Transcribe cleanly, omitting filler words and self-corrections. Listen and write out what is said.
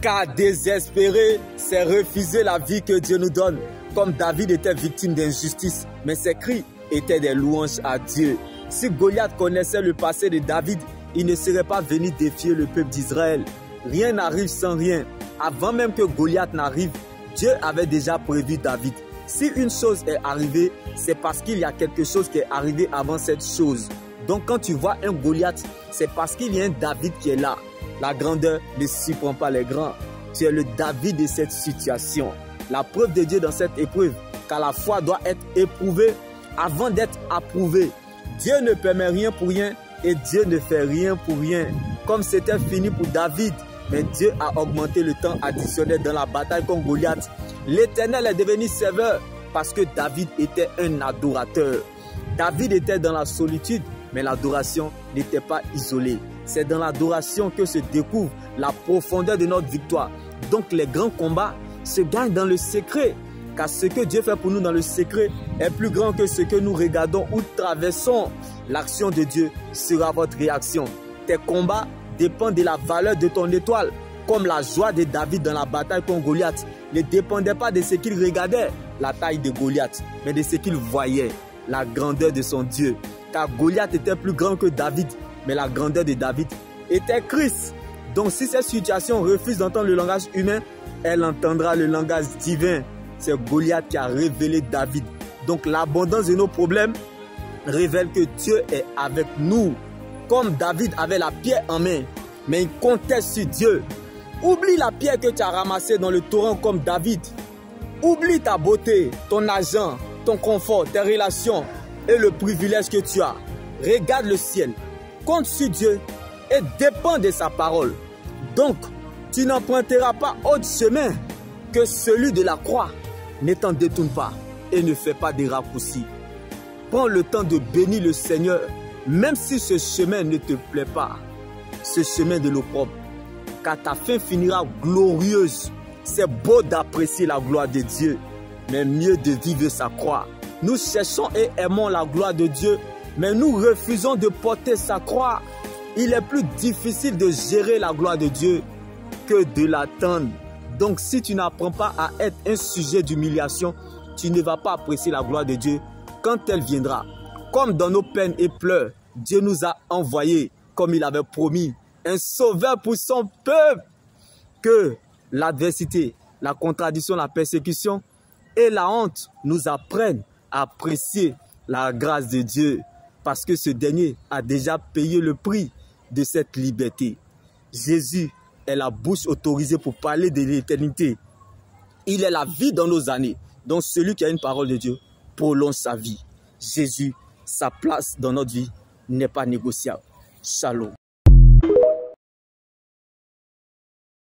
Car désespérer, c'est refuser la vie que Dieu nous donne. Comme David était victime d'injustice, mais ses cris étaient des louanges à Dieu. Si Goliath connaissait le passé de David, il ne serait pas venu défier le peuple d'Israël. Rien n'arrive sans rien. Avant même que Goliath n'arrive, Dieu avait déjà prévu David. Si une chose est arrivée, c'est parce qu'il y a quelque chose qui est arrivé avant cette chose. Donc quand tu vois un Goliath, c'est parce qu'il y a un David qui est là. La grandeur ne surprend pas les grands. Tu es le David de cette situation. La preuve de Dieu dans cette épreuve, car la foi doit être éprouvée avant d'être approuvée. Dieu ne permet rien pour rien et Dieu ne fait rien pour rien. Comme c'était fini pour David, mais Dieu a augmenté le temps additionnel dans la bataille contre Goliath. L'Éternel est devenu serveur parce que David était un adorateur. David était dans la solitude, mais l'adoration n'était pas isolée. C'est dans l'adoration que se découvre la profondeur de notre victoire. Donc les grands combats se gagnent dans le secret. Car ce que Dieu fait pour nous dans le secret est plus grand que ce que nous regardons ou traversons. L'action de Dieu sera votre réaction. Tes combats dépendent de la valeur de ton étoile. Comme la joie de David dans la bataille contre Goliath ne dépendait pas de ce qu'il regardait, la taille de Goliath, mais de ce qu'il voyait, la grandeur de son Dieu. Car Goliath était plus grand que David, mais la grandeur de David était Christ. Donc si cette situation refuse d'entendre le langage humain, elle entendra le langage divin. C'est Goliath qui a révélé David. Donc l'abondance de nos problèmes révèle que Dieu est avec nous. Comme David avait la pierre en main, mais il comptait sur Dieu. Oublie la pierre que tu as ramassée dans le torrent comme David. Oublie ta beauté, ton argent, ton confort, tes relations et le privilège que tu as. Regarde le ciel, compte sur Dieu et dépend de sa parole. Donc, tu n'emprunteras pas autre chemin que celui de la croix. Ne t'en détourne pas et ne fais pas de raccourcis. Prends le temps de bénir le Seigneur, même si ce chemin ne te plaît pas, ce chemin de l'opprobre, car ta fin finira glorieuse. C'est beau d'apprécier la gloire de Dieu, mais mieux de vivre sa croix. Nous cherchons et aimons la gloire de Dieu, mais nous refusons de porter sa croix. Il est plus difficile de gérer la gloire de Dieu que de l'attendre. Donc si tu n'apprends pas à être un sujet d'humiliation, tu ne vas pas apprécier la gloire de Dieu quand elle viendra. Comme dans nos peines et pleurs, Dieu nous a envoyé, comme il avait promis, un sauveur pour son peuple. Que l'adversité, la contradiction, la persécution et la honte nous apprennent à apprécier la grâce de Dieu. Parce que ce dernier a déjà payé le prix de cette liberté. Jésus est la bouche autorisée pour parler de l'éternité. Il est la vie dans nos années. Donc celui qui a une parole de Dieu prolonge sa vie. Jésus, sa place dans notre vie n'est pas négociable. Shalom.